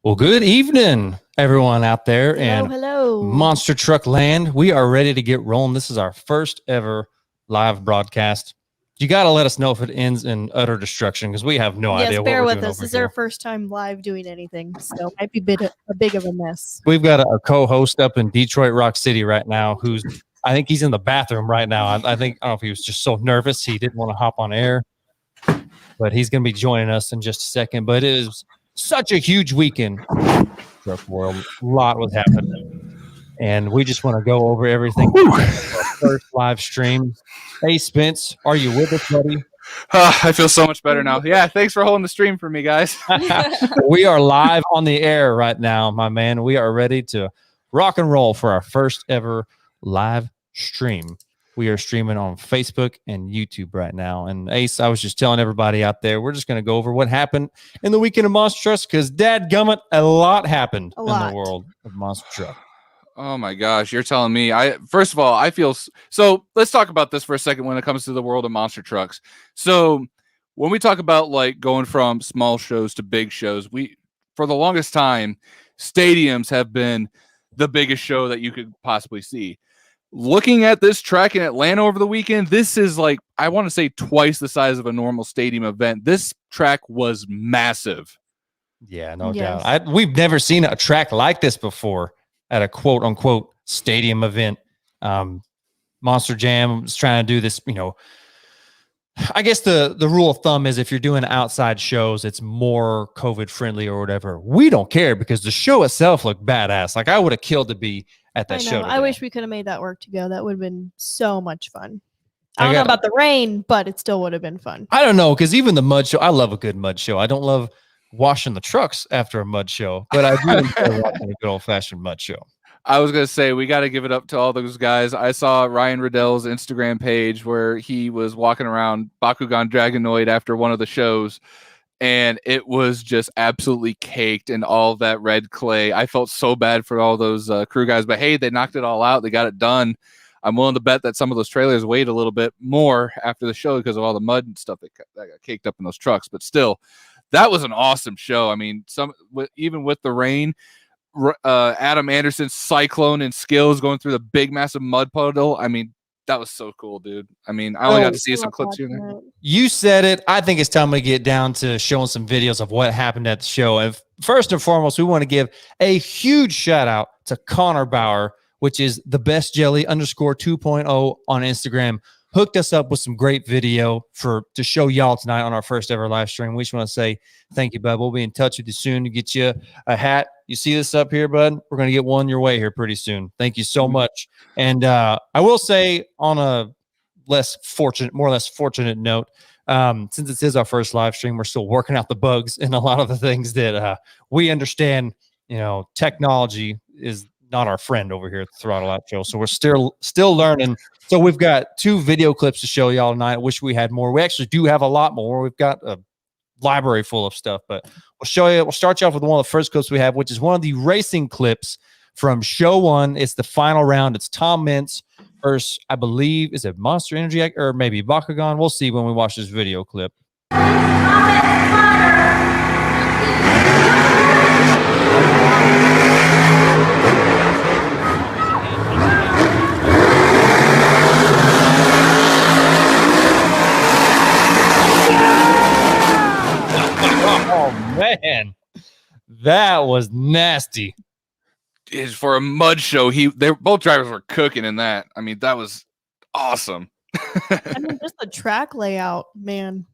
Well, good evening, everyone out there in Hello. Monster Truck Land. We are ready to get rolling. This is our first ever live broadcast. You got to let us know if it ends in utter destruction because we have no idea what bear we're with doing us. over This is here. our first time live doing anything, so it might be a big of a mess. We've got a co-host up in Detroit Rock City right now who's, I think he's in the bathroom right now. I don't know if he was just so nervous he didn't want to hop on air, but he's going to be joining us in just a second. But it is such a huge weekend. Truck world, a lot was happening, and we just want to go over everything. First live stream. Hey Spence, are you with us, buddy? I feel so much better now. Yeah, thanks for holding the stream for me, guys. We are live on the air right now, my man. We are ready to rock and roll for our first ever live stream. We are streaming on Facebook and YouTube right now. And Ace, I was just telling everybody out there, we're just going to go over what happened in the weekend of Monster Trucks because dadgummit, a lot happened in the world of Monster Truck. Oh my gosh, you're telling me. First of all, I feel so. Let's talk about this for a second when it comes to the world of monster trucks. So when we talk about like going from small shows to big shows, for the longest time, stadiums have been the biggest show that you could possibly see. Looking at this track in Atlanta over the weekend, this is like, I want to say twice the size of a normal stadium event. This track was massive. Yeah, no doubt. We've never seen a track like this before at a quote unquote stadium event. Monster Jam was trying to do this, I guess the rule of thumb is if you're doing outside shows, it's more COVID friendly or whatever. We don't care because the show itself looked badass. Like I would have killed to be at that show today. I wish we could have made that work to go. That would have been so much fun. I don't know about the rain, but it still would have been fun. I don't know, because even the mud show, I love a good mud show. I don't love washing the trucks after a mud show, but I do enjoy watching a good old-fashioned mud show. I was going to say, we got to give it up to all those guys. I saw Ryan Riddell's Instagram page where he was walking around Bakugan Dragonoid after one of the shows, and it was just absolutely caked in all of that red clay. I felt so bad for all those crew guys, but hey, they knocked it all out. They got it done. I'm willing to bet that some of those trailers weighed a little bit more after the show because of all the mud and stuff that got caked up in those trucks. But still, that was an awesome show. I mean, even with the rain, Adam Anderson's cyclone and skills going through the big, massive mud puddle. I mean, that was so cool, dude. I mean, I only got to see some clips here and there. You said it. I think it's time to get down to showing some videos of what happened at the show. And first and foremost, we want to give a huge shout out to Connor Bauer, which is the best jelly _2.0 on Instagram. Hooked us up with some great video to show y'all tonight on our first ever live stream. We just want to say thank you, bud. We'll be in touch with you soon to get you a hat. You see this up here, bud? We're going to get one your way here pretty soon. Thank you so much. And I will say on a more or less fortunate note, since this is our first live stream, we're still working out the bugs and a lot of the things that we understand. Technology is not our friend over here at the Throttle Out Show. So we're still learning. So we've got 2 video clips to show y'all tonight. I wish we had more. We actually do have a lot more. We've got a library full of stuff, but we'll start you off with one of the first clips we have, which is one of the racing clips from show 1. It's the final round. It's Tom Mintz versus, I believe, is it Monster Energy or maybe Bakugan? We'll see when we watch this video clip. Man, that was nasty. For a mud show, both drivers were cooking in that. I mean, that was awesome. I mean, just the track layout, man.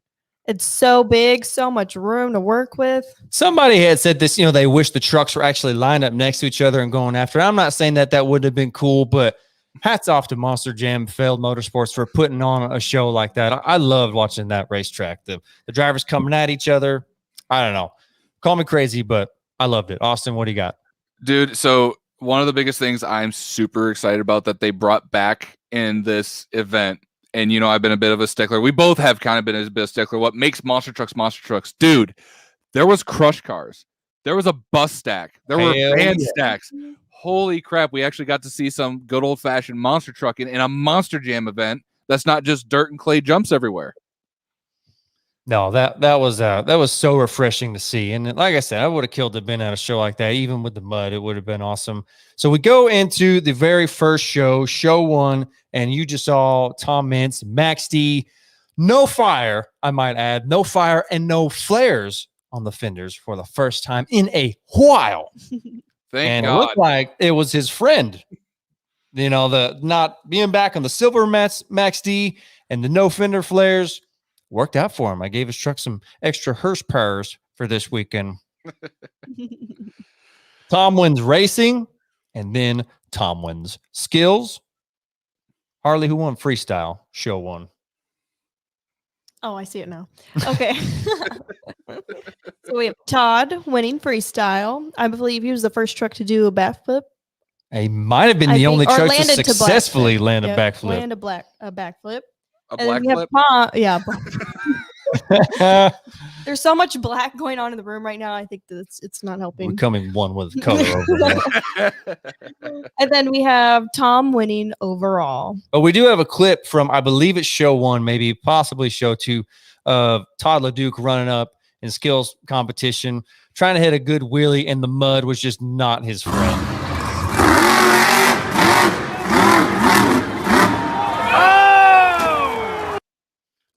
It's so big, so much room to work with. Somebody had said this, they wish the trucks were actually lined up next to each other and going after it. I'm not saying that wouldn't have been cool, but hats off to Monster Jam Failed Motorsports for putting on a show like that. I loved watching that racetrack. The drivers coming at each other. I don't know. Call me crazy, but I loved it. Austin, what do you got? Dude, so one of the biggest things I'm super excited about that they brought back in this event, and I've been a bit of a stickler. We both have kind of been a bit of a stickler. What makes monster trucks? Dude, there was crush cars. There was a bus stack. There were band stacks. Holy crap, we actually got to see some good old-fashioned monster trucking in a Monster Jam event that's not just dirt and clay jumps everywhere. No, that was so refreshing to see. And like I said, I would have killed to have been at a show like that, even with the mud. It would have been awesome. So we go into the very first show, show 1, and you just saw Tom Mintz, Max D, no fire, I might add, no fire and no flares on the fenders for the first time in a while. Thank It God. looked like it was his friend. You know, the not being back on the silver Max D and the no fender flares worked out for him. I gave his truck some extra horsepowers for this weekend. Tom wins racing, and then Tom wins skills. Harley, who won freestyle? Show 1. Oh, I see it now. Okay. So we have Todd winning freestyle. I believe he was the first truck to do a backflip. He might have been I the think- only or truck to landed to successfully backflip. land a Yep, backflip. Land a backflip. A And then black we have flip. Tom. Yeah. There's so much black going on in the room right now. I think that it's not We're helping. coming one with color over there. And then we have Tom winning overall. But we do have a clip from, I believe it's show 1, maybe possibly show 2, of Todd LeDuc running up in skills competition, trying to hit a good wheelie, and the mud was just not his friend.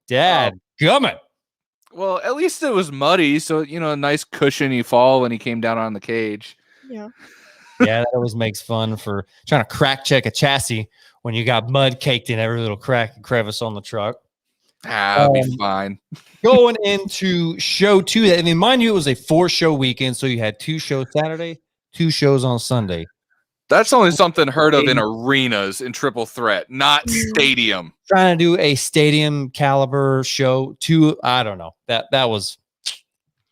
Dad, gummit. Well, at least it was muddy, so a nice cushiony fall when he came down on the cage. Yeah. Yeah, that always makes fun for trying to crack check a chassis when you got mud caked in every little crack and crevice on the truck. I'll be fine. Going into show 2, I mean, mind you, it was a 4-show weekend, so you had 2 shows Saturday, 2 shows on Sunday. That's only something heard of in arenas in triple threat, not stadium. Trying to do a stadium caliber show 2, I don't know. That was, I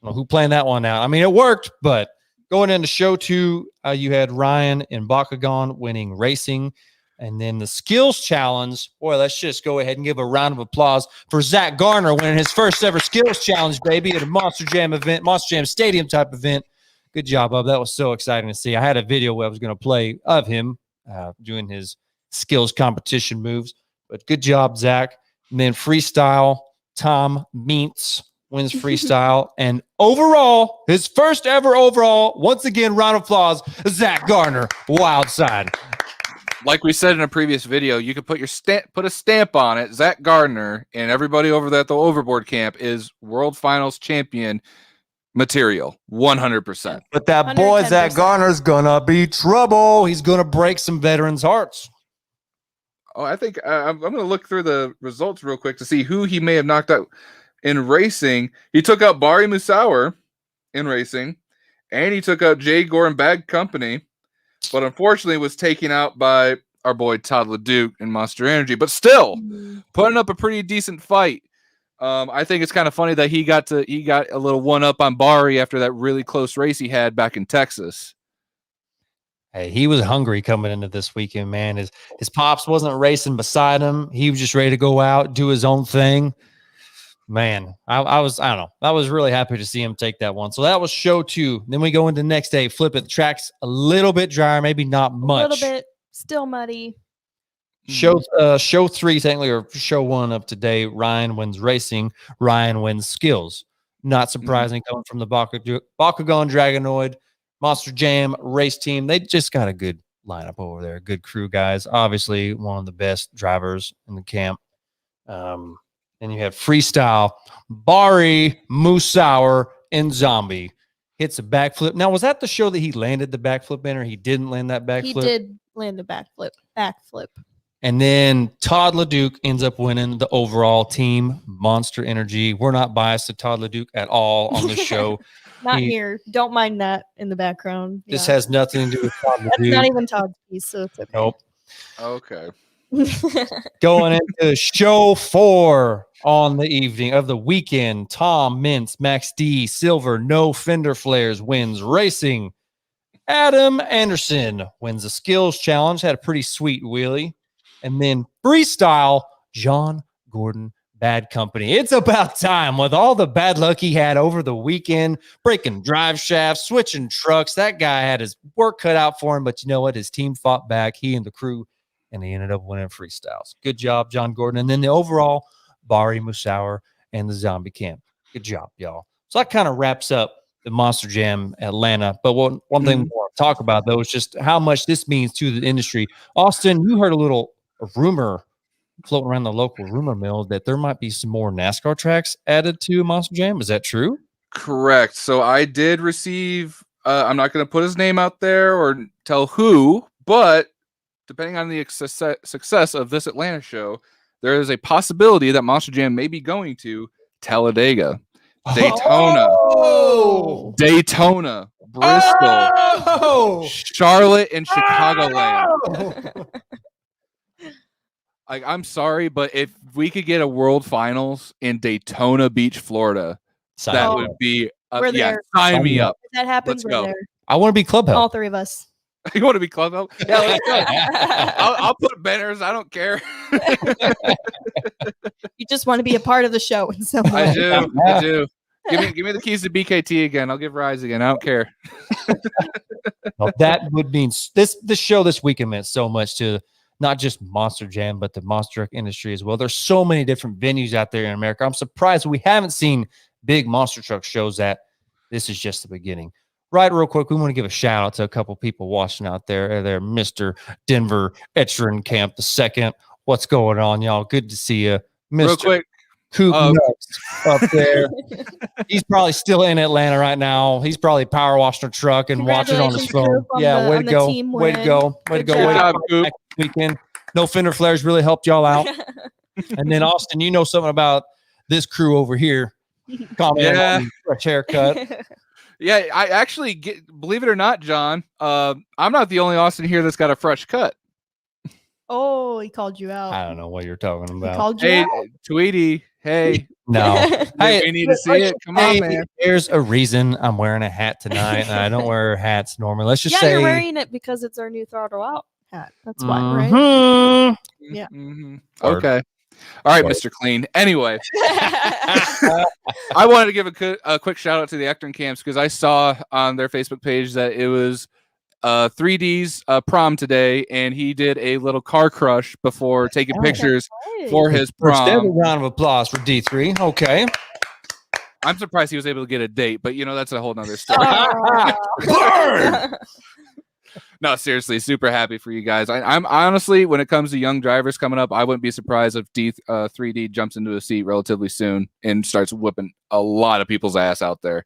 don't know who planned that one out. I mean, it worked, but going into show 2, you had Ryan and Bakugan winning racing. And then the skills challenge, boy, let's just go ahead and give a round of applause for Zach Garner winning his first ever skills challenge, baby, at a Monster Jam event, Monster Jam Stadium type event. Good job, Bub. That was so exciting to see. I had a video where I was going to play of him doing his skills competition moves. But good job, Zach. And then freestyle, Tom Mintz wins freestyle. And overall, his first ever overall, once again, round of applause, Zach Garner, wild side. Like we said in a previous video, you could put a stamp on it. Zach Gardner and everybody over there at the Overboard camp is World Finals champion material, 100%. But that boy, 110%. Zach Garner's gonna be trouble. He's gonna break some veterans' hearts. Oh, I think I'm going to look through the results real quick to see who he may have knocked out in racing. He took out Bari Musauer in racing, and he took out Jay Gordon Bag Company, but unfortunately was taken out by our boy Todd LeDuc in Monster Energy. But still, putting up a pretty decent fight. I think it's kind of funny that he got a little one up on Bari after that really close race he had back in Texas. Hey, he was hungry coming into this weekend, man. His pops wasn't racing beside him. He was just ready to go out, do his own thing. Man, I don't know. I was really happy to see him take that one. So that was show 2. Then we go into next day, flip it. The track's a little bit drier, maybe not much. A little bit, still muddy. Show 3, technically, or show 1 of today, Ryan wins racing, Ryan wins skills. Not surprising coming from the Bakugan Dragonoid Monster Jam race team. They just got a good lineup over there. Good crew, guys. Obviously, one of the best drivers in the camp. And you have freestyle, Bari Musauer and Zombie. Hits a backflip. Now, was that the show that he landed the backflip in, or he didn't land that backflip? He did land the backflip. And then Todd LeDuc ends up winning the overall team, Monster Energy. We're not biased to Todd LeDuc at all on this show. Not here. Don't mind that in the background. This Yeah. has nothing to do with Todd That's LeDuc. not even Todd's piece, so it's okay. Nope. Okay. Going into show 4 on the evening of the weekend, Tom Mintz, Max D, Silver, no fender flares, wins racing. Adam Anderson wins the skills challenge, had a pretty sweet wheelie. And then freestyle, John Gordon Bad Company. It's about time with all the bad luck he had over the weekend, breaking drive shafts, switching trucks. That guy had his work cut out for him, but you know what? His team fought back, he and the crew, and he ended up winning freestyles. Good job, John Gordon. And then the overall, Bari Musauer and the Zombie Camp. Good job, y'all. So that kind of wraps up the Monster Jam Atlanta. But one thing we want to talk about, though, is just how much this means to the industry. Austin, you heard a rumor floating around the local rumor mill that there might be some more NASCAR tracks added to Monster Jam. Is that true? Correct. So I did receive, I'm not going to put his name out there or tell who, but depending on the success of this Atlanta show, there is a possibility that Monster Jam may be going to Talladega, Daytona, Daytona, Bristol, Charlotte, and Chicagoland. Like, I'm sorry, but if we could get a World Finals in Daytona Beach, Florida, that would be sign me up. If that happens, we're there. I want to be club help. All three of us. You want to be club help? Yeah, let's go. I'll put banners. I don't care. You just want to be a part of the show in some way. I do. Give me the keys to BKT again. I'll give rides again. I don't care. Well, that would mean this show this weekend meant so much to not just Monster Jam, but the monster truck industry as well. There's so many different venues out there in America. I'm surprised we haven't seen big monster truck shows. That this is just the beginning. Right, real quick, we want to give a shout out to a couple people watching out there. They're Mr. Denver Etcherin Camp II. What's going on, y'all? Good to see you. Mr. Real quick, Coop Nuts up there. He's probably still in Atlanta right now. He's probably power washing a truck and watching on his phone. Yeah, way to go. Way to go. Way to go. Way to go. Next weekend. No fender flares really helped y'all out. And then, Austin, you know something about this crew over here. Comment on the fresh haircut. Yeah, I actually believe it or not, John. I'm not the only Austin here that's got a fresh cut. Oh, he called you out. I don't know what you're talking about. He called you out? Tweety. Hey. No. Hey, we need to see it. Come on, man. There's a reason I'm wearing a hat tonight. And I don't wear hats normally. Let's just say you're wearing it because it's our new Throttle Out hat. That's why, right? Yeah. Okay. All right, Mr. Clean. Anyway, I wanted to give a quick shout out to the Ecton camps because I saw on their Facebook page that it was 3D's prom today, and he did a little car crush before taking pictures for his prom. First ever round of applause for D3. Okay. I'm surprised he was able to get a date, but that's a whole nother story. No, seriously, super happy for you guys. I'm honestly, when it comes to young drivers coming up, I wouldn't be surprised if 3D jumps into a seat relatively soon and starts whipping a lot of people's ass out there.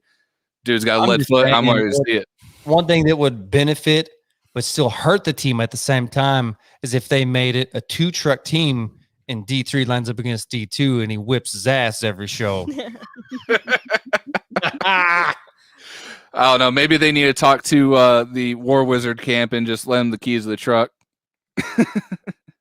Dude's got a lead foot. I'm ready to see it. One thing that would benefit but still hurt the team at the same time is if they made it a 2-truck team and D3 lines up against D2 and he whips his ass every show. I don't know. Maybe they need to talk to the War Wizard camp and just lend the keys of the truck.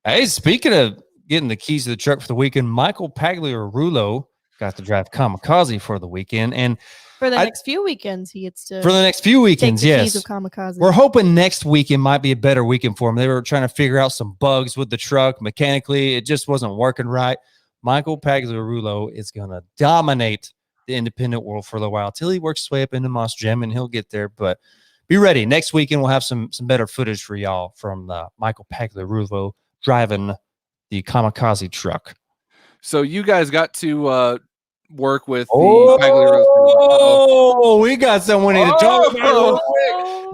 Hey, speaking of getting the keys of the truck for the weekend, Michael Pagliarulo got to drive Kamikaze for the weekend. And for the next few weekends, he gets to. For the next few weekends, take the yes. keys of Kamikaze. We're hoping next weekend might be a better weekend for him. They were trying to figure out some bugs with the truck mechanically. It just wasn't working right. Michael Pagliarulo is going to dominate the independent world for a little while till he works his way up into Monster Jam, and he'll get there. But be ready. Next weekend, we'll have some better footage for y'all from Michael Pagliarulo driving the Kamikaze truck. So you guys got to work with the Pagliarulo. Oh, we got someone we need to talk about.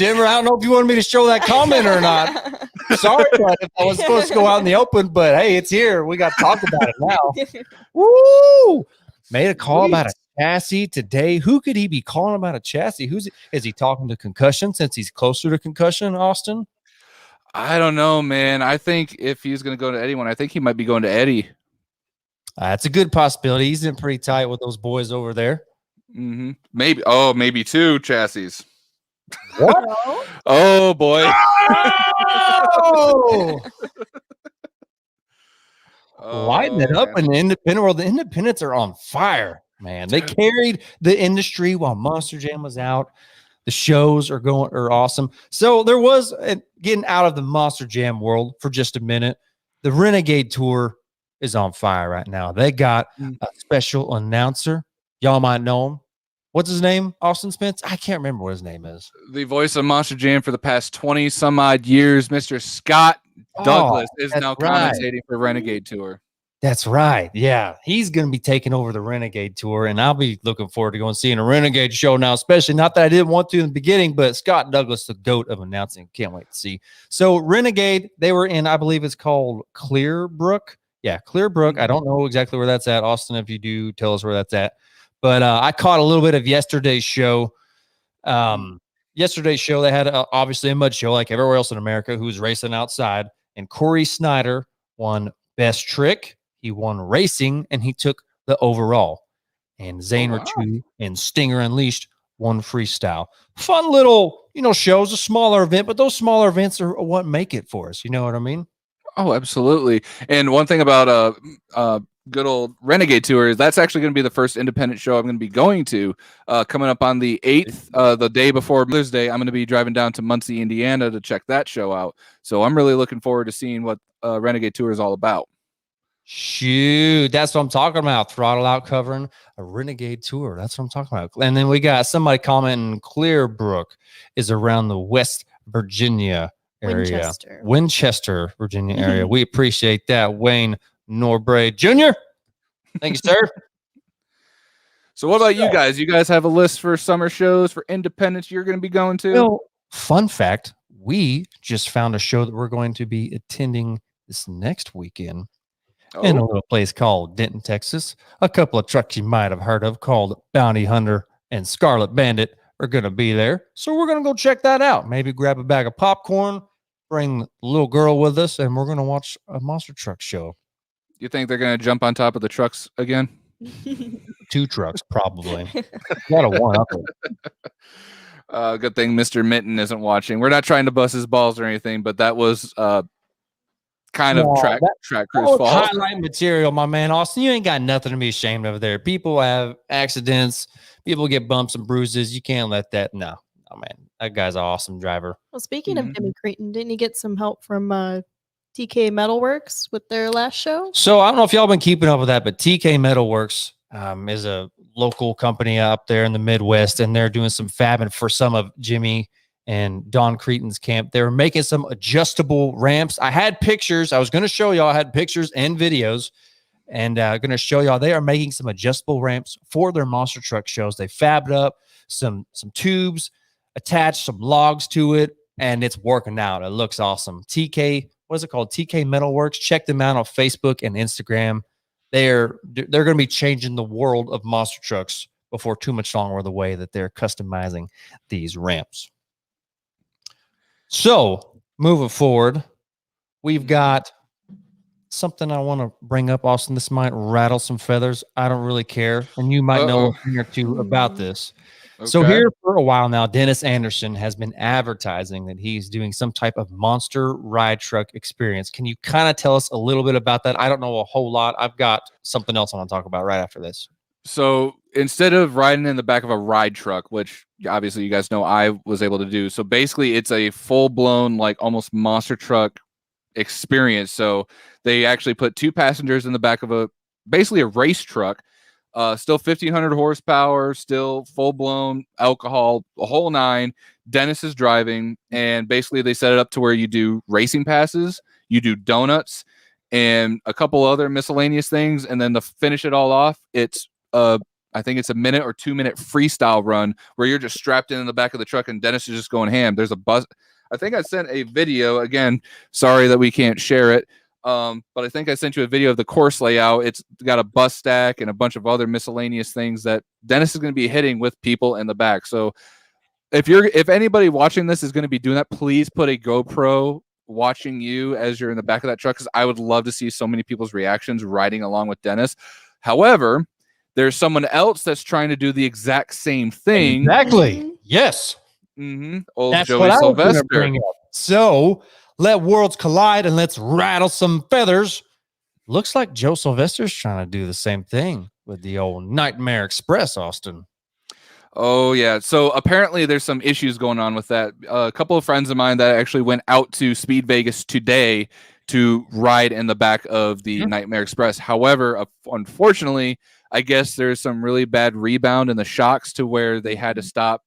Denver, I don't know if you wanted me to show that comment or not. Sorry, but I was supposed to go out in the open, but hey, it's here. We got to talk about it now. Woo! Made a call about a chassis today. Who could he be calling about a chassis? Is he talking to concussion since he's closer to concussion, Austin? I don't know, man. I think if he's going to go to anyone, I think he might be going to Eddie. That's a good possibility. He's in pretty tight with those boys over there. Mm-hmm. Maybe 2 chassis. What? Oh, boy. Lighten it up in the independent world. The independents are on fire, man. They carried the industry while Monster Jam was out. The shows are awesome. So there was getting out of the Monster Jam world for just a minute. The Renegade Tour is on fire right now. They got a special announcer. Y'all might know him. What's his name? Austin Spence? I can't remember what his name is. The voice of Monster Jam for the past 20 some odd years, Mr. Scott Douglas is now commentating for Renegade Tour. That's right. Yeah. He's going to be taking over the Renegade Tour, and I'll be looking forward to going seeing a Renegade show now, especially not that I didn't want to in the beginning, but Scott Douglas, the GOAT of announcing. Can't wait to see. So Renegade, they were in, I believe it's called Clearbrook. Yeah, Clearbrook. I don't know exactly where that's at. Austin, if you do, tell us where that's at. But I caught a little bit of yesterday's show. Yesterday's show, they had obviously a mud show like everywhere else in America who's racing outside, and Corey Snyder won Best Trick. He won racing, and he took the overall. And Zane Rachu and Stinger Unleashed won freestyle. Fun little, shows, a smaller event, but those smaller events are what make it for us. You know what I mean? Oh, absolutely. And one thing about good old Renegade Tour is that's actually going to be the first independent show I'm going to be going to coming up on the 8th, the day before Mother's Day. I'm going to be driving down to Muncie, Indiana to check that show out. So I'm really looking forward to seeing what Renegade Tour is all about. Shoot, that's what I'm talking about. Throttle out covering a Renegade Tour. That's what I'm talking about. And then we got somebody commenting Clearbrook is around the West Virginia area. Winchester, Virginia area. We appreciate that. Wayne Norbray Jr. Thank you, sir. So what about you guys? You guys have a list for summer shows for independence you're going to be going to? Well, fun fact, we just found a show that we're going to be attending this next weekend. In a little place called Denton, Texas. A couple of trucks you might have heard of called Bounty Hunter and Scarlet Bandit are going to be there. So we're going to go check that out. Maybe grab a bag of popcorn, bring the little girl with us, and we're going to watch a monster truck show. You think they're going to jump on top of the trucks again? 2 trucks, probably. Got a one up there. Good thing Mr. Minton isn't watching. We're not trying to bust his balls or anything, but that was kind of track crew's fault. Highlight material, my man. Austin, you ain't got nothing to be ashamed of there. People have accidents. People get bumps and bruises. You can't let that. No, man. That guy's an awesome driver. Well, speaking of Jimmy Creighton, didn't you get some help from TK Metalworks with their last show? So I don't know if y'all been keeping up with that, but TK Metalworks is a local company up there in the Midwest, and they're doing some fabbing for some of Jimmy and Don Creighton's camp. They were making some adjustable ramps. I had pictures. I was going to show y'all. I had pictures and videos, and going to show y'all. They are making some adjustable ramps for their monster truck shows. They fabbed up some tubes, attached some logs to it, and it's working out. It looks awesome. TK, what is it called? TK Metalworks. Check them out on Facebook and Instagram. They're going to be changing the world of monster trucks before too much longer the way that they're customizing these ramps. So, moving forward, we've got something I want to bring up, Austin. This might rattle some feathers. I don't really care. And you might know a thing or two about this. Okay. So here for a while now, Dennis Anderson has been advertising that he's doing some type of monster ride truck experience. Can you kind of tell us a little bit about that? I don't know a whole lot. I've got something else I want to talk about right after this. So instead of riding in the back of a ride truck, which obviously you guys know I was able to do. So basically it's a full-blown, like almost monster truck experience. So they actually put 2 passengers in the back of basically a race truck, still 1,500 horsepower, still full-blown alcohol, a whole 9. Dennis is driving, and basically they set it up to where you do racing passes, you do donuts, and a couple other miscellaneous things. And then to finish it all off, it's I think it's a 1 or 2 minute freestyle run where you're just strapped in the back of the truck and Dennis is just going ham. There's a bus. I think I sent a video. Again, sorry that we can't share it. But I think I sent you a video of the course layout. It's got a bus stack and a bunch of other miscellaneous things that Dennis is going to be hitting with people in the back. So if anybody watching this is going to be doing that, please put a GoPro watching you as you're in the back of that truck, because I would love to see so many people's reactions riding along with Dennis. However, there's someone else that's trying to do the exact same thing. Exactly. Yes. Old That's Joey Sylvester. So let worlds collide and let's rattle some feathers. Looks like Joe Sylvester's trying to do the same thing with the old Nightmare Express, Austin. Oh, yeah. So apparently there's some issues going on with that. A couple of friends of mine that actually went out to Speed Vegas today to ride in the back of the Nightmare Express. However, unfortunately, I guess there's some really bad rebound in the shocks to where they had to stop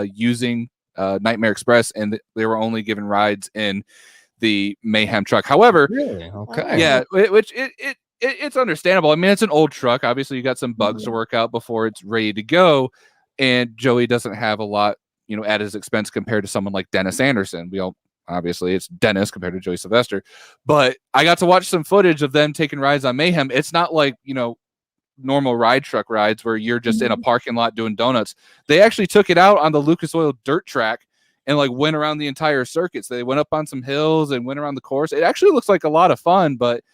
using Nightmare Express, and they were only given rides in the Mayhem truck. However, really? Okay. Yeah, which it it's understandable. I mean, it's an old truck. Obviously, you got some bugs to work out before it's ready to go. And Joey doesn't have a lot, at his expense compared to someone like Dennis Anderson. Obviously it's Dennis compared to Joey Sylvester. But I got to watch some footage of them taking rides on Mayhem. It's not like, normal ride truck rides where you're just in a parking lot doing donuts. They actually took it out on the Lucas Oil dirt track and like went around the entire circuit. So they went up on some hills and went around the course. It actually looks like a lot of fun, but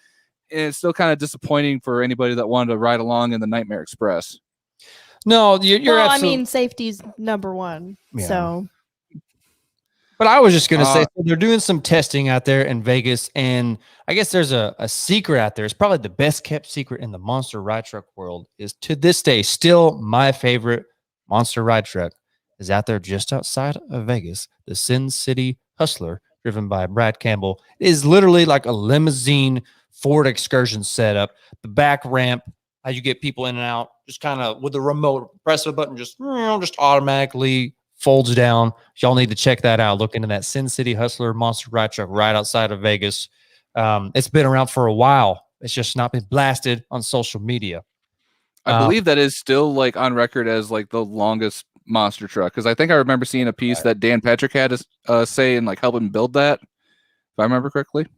it's still kind of disappointing for anybody that wanted to ride along in the Nightmare Express. No, you're well, absolutely. I mean, safety's number one. Yeah. So. But I was just going to say, so they're doing some testing out there in Vegas, and I guess there's a secret out there. It's probably the best kept secret in the monster ride truck world. Is to this day still my favorite monster ride truck is out there just outside of Vegas. The Sin City Hustler, driven by Brad Campbell, is literally like a limousine Ford Excursion setup. The back ramp, how you get people in and out, just kind of with the remote, press a button, just automatically folds down. Y'all need to check that out. Look into that Sin City Hustler monster ride truck right outside of Vegas. It's been around for a while. It's just not been blasted on social media. I believe that is still like on record as like the longest monster truck, because I think I remember seeing a piece that Dan Patrick had to say and like help him build that, if I remember correctly.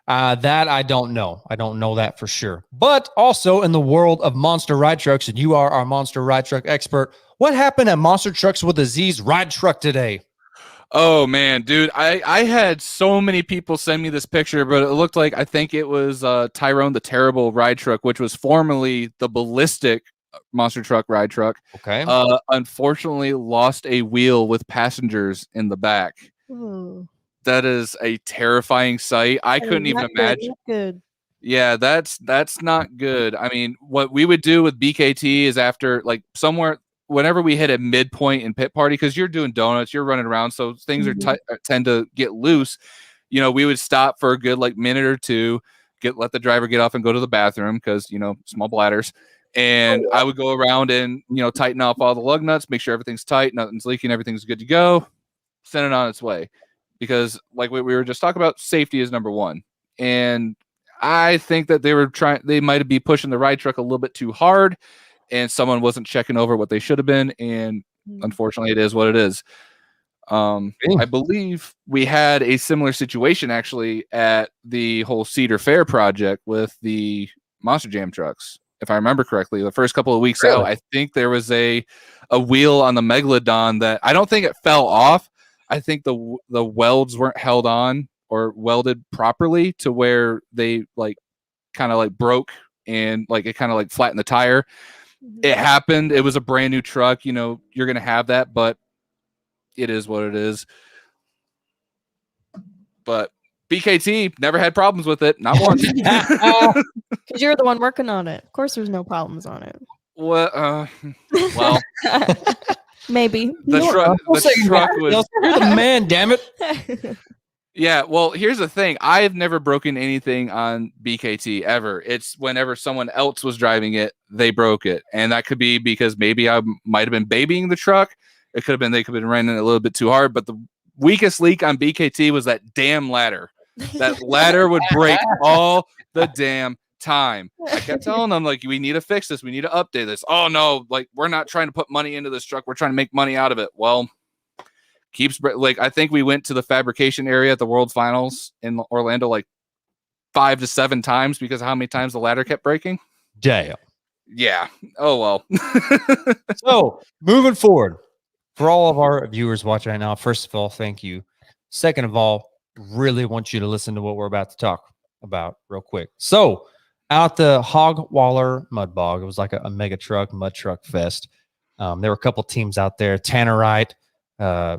That I don't know. I don't know that for sure. But also in the world of monster ride trucks, and you are our monster ride truck expert, what happened at Monster Trucks with a Z's ride truck today? Oh man, dude, I had so many people send me this picture, but it looked like, I think it was Tyrone the Terrible ride truck, which was formerly the Ballistic monster truck ride truck. Okay. Unfortunately lost a wheel with passengers in the back. Ooh. That is a terrifying sight. I couldn't even imagine. Good. Yeah, that's not good. I mean, what we would do with BKT is after like somewhere, whenever we hit a midpoint in pit party, because you're doing donuts, you're running around, so things tend to get loose. We would stop for a good like minute or two, let the driver get off and go to the bathroom because small bladders, and I would go around and tighten off all the lug nuts, make sure everything's tight, nothing's leaking, everything's good to go, send it on its way. Because like we were just talking about, safety is number one, and I think that they might be pushing the ride truck a little bit too hard, and someone wasn't checking over what they should have been, and unfortunately it is what it is. I believe we had a similar situation actually at the whole Cedar Fair project with the Monster Jam trucks. If I remember correctly, the first couple of weeks out, I think there was a wheel on the Megalodon that I don't think it fell off. I think the welds weren't held on or welded properly to where they like kind of like broke and like it kind of like flattened the tire. It happened. It was a brand new truck. You're going to have that, but it is what it is. But BKT never had problems with it. Not once. Because you're the one working on it. Of course, there's no problems on it. Well, maybe. The truck was... You're the man, damn it. Yeah, well, here's the thing. I've never broken anything on BKT ever. It's whenever someone else was driving it, they broke it. And that could be because maybe I might have been babying the truck. It could have been they could have been running it a little bit too hard. But the weakest leak on BKT was that damn ladder. That ladder would break all the damn time. I kept telling them, like, we need to fix this. We need to update this. Oh, no, like, we're not trying to put money into this truck. We're trying to make money out of it. Well, I think we went to the fabrication area at the World Finals in Orlando like 5 to 7 times because of how many times the ladder kept breaking. Damn. Yeah. Oh, well. So, moving forward, for all of our viewers watching right now, first of all, thank you. Second of all, really want you to listen to what we're about to talk about real quick. So, out the Hog Waller Mud Bog, it was like a mega truck, mud truck fest. There were a couple teams out there. Tannerite,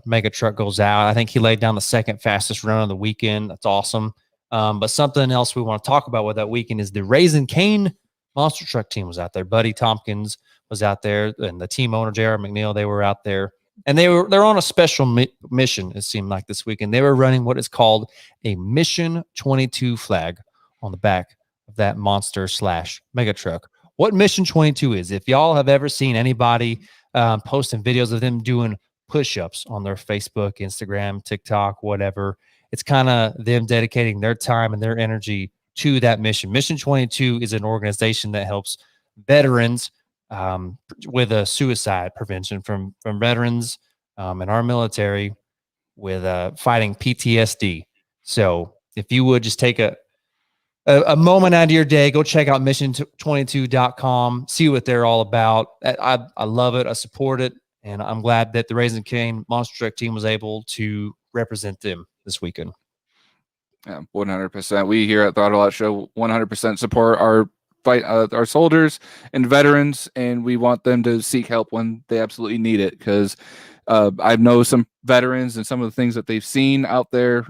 mega truck goes out. I think he laid down the second fastest run of the weekend. That's awesome. But something else we want to talk about with that weekend is the Raising Cane monster truck team was out there. Buddy Tompkins was out there, and the team owner J.R. McNeil, they were out there, and they're on a special mission. It seemed like this weekend they were running what is called a Mission 22 flag on the back of that monster / mega truck. What Mission 22 is, if y'all have ever seen anybody posting videos of them doing push-ups on their Facebook, Instagram, TikTok, whatever, it's kind of them dedicating their time and their energy to that mission. Mission 22 is an organization that helps veterans with a suicide prevention from veterans in our military with fighting PTSD. So if you would just take a moment out of your day, go check out mission22.com, see what they're all about. I love it. I support it. And I'm glad that the Raising Cane Monster Truck team was able to represent them this weekend. Yeah, 100%. We here at Throttle Out Show 100% support our fight, our soldiers and veterans, and we want them to seek help when they absolutely need it. Because I know some veterans and some of the things that they've seen out there,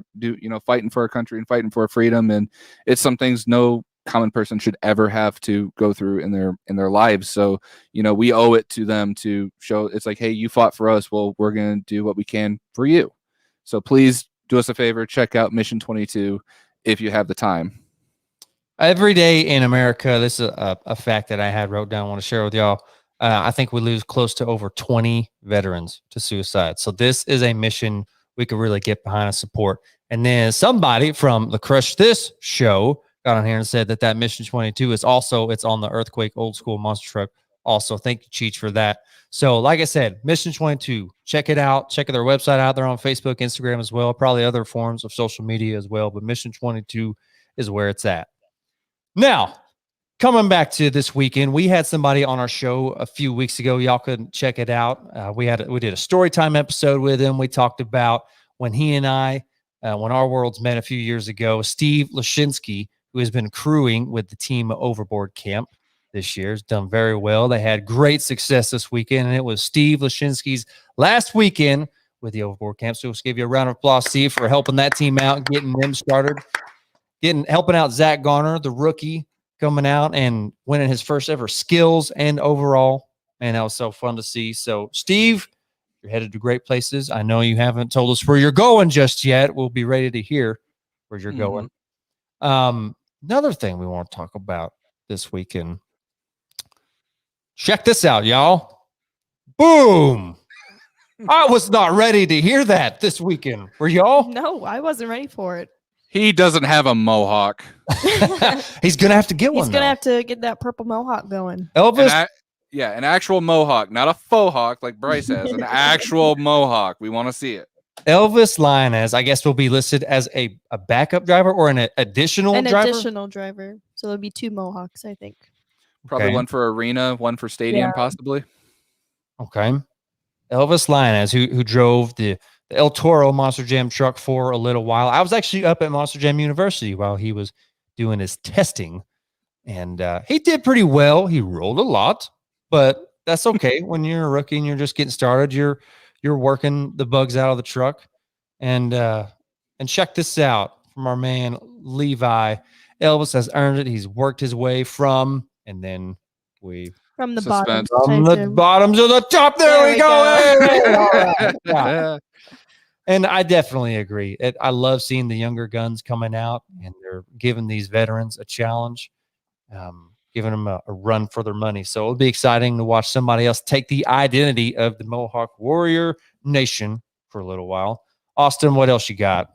fighting for our country and fighting for freedom, and it's some things no common person should ever have to go through in their lives. So we owe it to them to show. It's like, hey, you fought for us, well, we're going to do what we can for you. So please do us a favor, check out Mission 22 if you have the time. Every day in America, this is a fact that I had wrote down, I want to share with y'all. I think we lose close to over 20 veterans to suicide. So this is a mission we could really get behind and support. And then somebody from the Crush This show got on here and said that Mission 22 is also, it's on the Earthquake Old School Monster Truck. Also, thank you, Cheech, for that. So like I said, Mission 22, check it out. Check their website out. They're on Facebook, Instagram as well, probably other forms of social media as well. But Mission 22 is where it's at. Now, coming back to this weekend, we had somebody on our show a few weeks ago. Y'all could check it out. We did a story time episode with him. We talked about when he and I, when our worlds met a few years ago. Steve Lesinski, who has been crewing with the Team Overboard camp this year, has done very well. They had great success this weekend, and it was Steve Lesinski's last weekend with the Overboard camp. So let's give you a round of applause, Steve, for helping that team out and getting them started. Helping out Zach Garner, the rookie, coming out and winning his first ever skills and overall. Man, that was so fun to see. So, Steve, you're headed to great places. I know you haven't told us where you're going just yet. We'll be ready to hear where you're going. Another thing we want to talk about this weekend. Check this out, y'all. Boom. I was not ready to hear that this weekend. Were y'all? No, I wasn't ready for it. He doesn't have a mohawk. He's going to have to get one. He's going to have to get that purple mohawk going. Elvis? An actual mohawk, not a faux hawk like Bryce has. An actual mohawk. We want to see it. Elvis Linus, I guess, will be listed as a backup driver or an additional driver? An additional driver. So there'll be 2 mohawks, I think. Probably one for arena, one for stadium, possibly. Okay. Elvis Linus, who drove the El Toro Monster Jam truck for a little while. I was actually up at Monster Jam University while he was doing his testing, and he did pretty well. He rolled a lot, but that's okay. When you're a rookie and you're just getting started, you're working the bugs out of the truck. And check this out from our man Levi. Elvis has earned it. He's worked his way from the bottom. From the bottom to the top. There we go. Hey, yeah. And I definitely agree. I love seeing the younger guns coming out, and they're giving these veterans a challenge, giving them a run for their money. So it'll be exciting to watch somebody else take the identity of the Mohawk Warrior Nation for a little while. Austin, what else you got?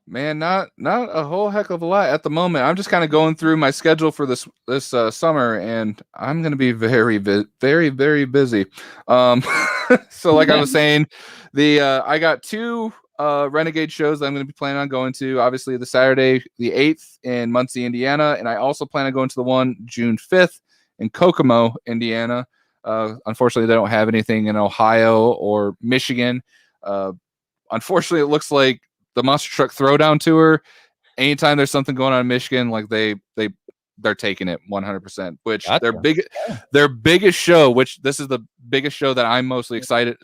Man, not a whole heck of a lot at the moment. I'm just kind of going through my schedule for this summer, and I'm going to be very, very, very busy. So like I was saying, I got 2 Renegade shows that I'm going to be planning on going to. Obviously, the Saturday, the 8th in Muncie, Indiana, and I also plan on going to the one June 5th in Kokomo, Indiana. Unfortunately, they don't have anything in Ohio or Michigan. Unfortunately, it looks like the Monster Truck Throwdown Tour, anytime there's something going on in Michigan, like they're taking it 100%. Which their biggest show, which this is the biggest show that I'm mostly excited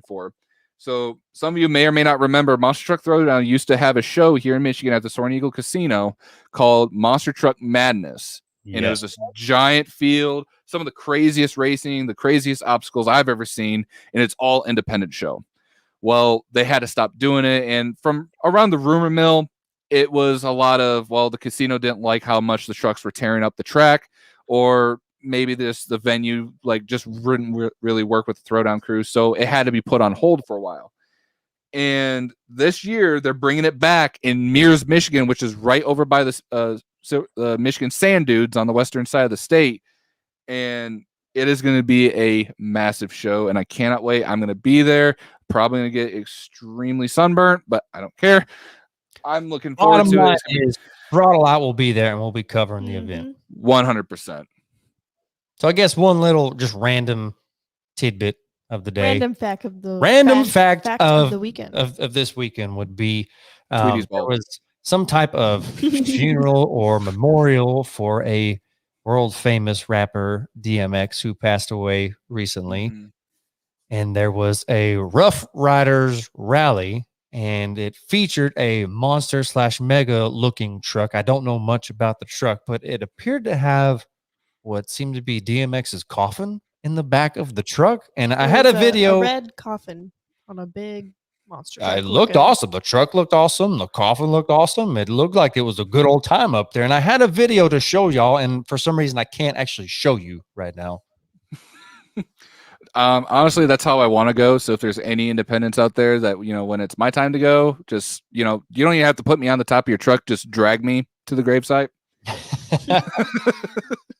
for. So some of you may or may not remember, Monster Truck Throwdown used to have a show here in Michigan at the Soaring Eagle Casino called Monster Truck Madness. Yes. And it was this giant field, some of the craziest racing, the craziest obstacles I've ever seen, and it's all independent show. Well, they had to stop doing it, and from around the rumor mill, it was a lot of, the casino didn't like how much the trucks were tearing up the track, or maybe the venue just wouldn't really work with the Throwdown crew, so it had to be put on hold for a while. And this year, they're bringing it back in Mears, Michigan, which is right over by the Michigan Sand Dudes on the western side of the state, and it is going to be a massive show, and I cannot wait. I'm going to be there. Probably going to get extremely sunburnt, but I don't care. I'm looking forward Bottom to line it. is Throttle Out will be there, and we'll be covering the event. 100%. So I guess one little just random tidbit of the day. Random fact of the fact of the weekend. of this weekend would be Tweety's there bald. was some type of funeral or memorial for a world famous rapper DMX who passed away recently. Mhm. And there was a Rough Riders rally, and it featured a monster / mega looking truck. I don't know much about the truck, but it appeared to have what seemed to be DMX's coffin in the back of the truck. And I had a video. A red coffin on a big monster truck. It looked awesome. The truck looked awesome. The coffin looked awesome. It looked like it was a good old time up there. And I had a video to show y'all, and for some reason I can't actually show you right now. Honestly, that's how I want to go. So if there's any independents out there that, when it's my time to go, just, you don't even have to put me on the top of your truck. Just drag me to the gravesite.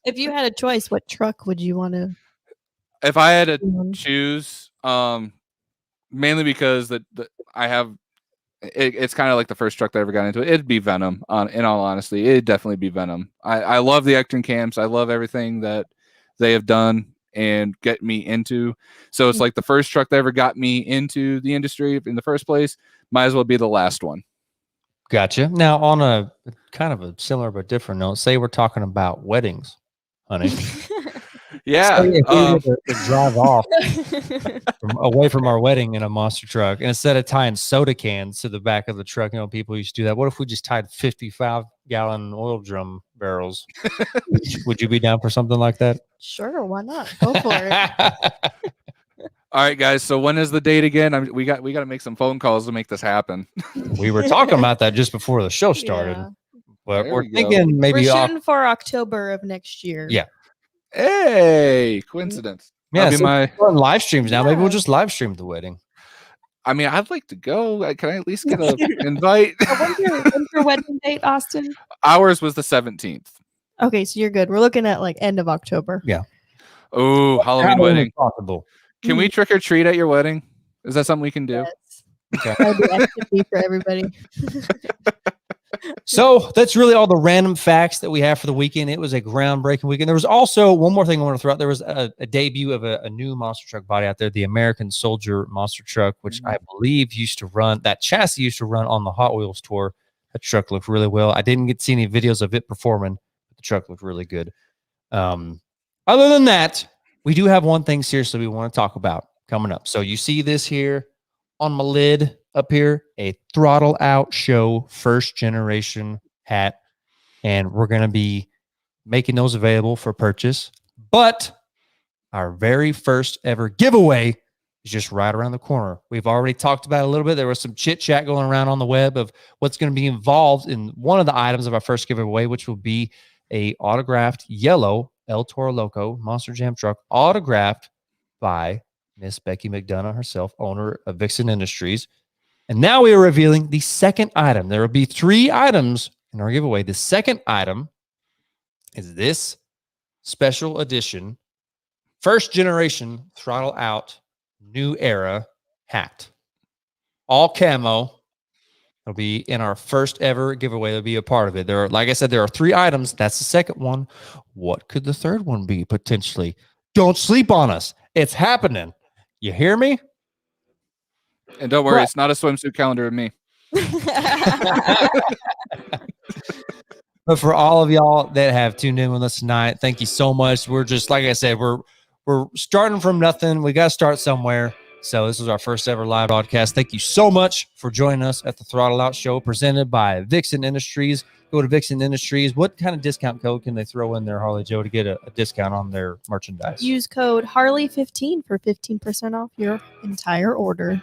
If you had a choice, what truck would you want to? If I had to choose, mainly because I have, it's kind of like the first truck that I ever got into. It'd be Venom. In all honesty, it'd definitely be Venom. I love the Ectron cams. I love everything that they have done and get me into. So it's like the first truck that ever got me into the industry in the first place. Might as well be the last one. Gotcha. Now, on a kind of a similar but different note, say we're talking about weddings, honey. Yeah. Say if we were to drive off away from our wedding in a monster truck, and instead of tying soda cans to the back of the truck, people used to do that. What if we just tied 55-gallon oil drum barrels? Would you be down for something like that? Sure, why not? Go for it. All right, guys. So when is the date again? We got to make some phone calls to make this happen. We were talking about that just before the show started, but There we're we go. thinking maybe we're shooting for October of next year. Yeah. Hey, coincidence. Yeah, That'll be we're on live streams now. Maybe we'll just live stream the wedding. I mean, I'd like to go. Can I at least get an invite? When's your wedding date, Austin? Ours was the 17th. Okay, so you're good. We're looking at like end of October. Yeah. Oh, Halloween wedding. Possible. Can we trick or treat at your wedding? Is that something we can do? Yes. Okay. That'd be activity for everybody. So that's really all the random facts that we have for the weekend. It was a groundbreaking weekend. There was also one more thing I want to throw out. There was a debut of a new monster truck body out there, the American Soldier monster truck, which I believe used to run, that chassis used to run on the Hot Wheels tour. That truck looked really well. I didn't get to see any videos of it performing, but the truck looked really good. Other than that, we do have one thing seriously we want to talk about coming up. So you see this here on my lid up here, a Throttle Out Show first generation hat. And we're going to be making those available for purchase. But our very first ever giveaway is just right around the corner. We've already talked about it a little bit. There was some chit chat going around on the web of what's going to be involved in one of the items of our first giveaway, which will be a autographed yellow El Toro Loco Monster Jam truck, autographed by Miss Becky McDonough herself, owner of Vixen Industries. And now we are revealing the second item. There will be 3 items in our giveaway. The second item is this special edition, first generation Throttle Out New Era hat. All camo. It'll be in our first ever giveaway. It'll be a part of it. There are, like I said, there are 3 items. That's the second one. What could the third one be potentially? Don't sleep on us. It's happening. You hear me? And don't worry, it's not a swimsuit calendar of me. But for all of y'all that have tuned in with us tonight, thank you so much. We're just, like I said, we're starting from nothing. We got to start somewhere. So this is our first ever live broadcast. Thank you so much for joining us at the Throttle Out Show presented by Vixen Industries. Go to Vixen Industries. What kind of discount code can they throw in there, Harley Joe, to get a discount on their merchandise? Use code Harley15 for 15% off your entire order.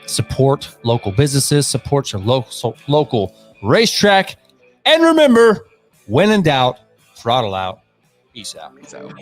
Support local businesses, support your local racetrack. And remember, when in doubt, throttle out. Peace out. Peace out.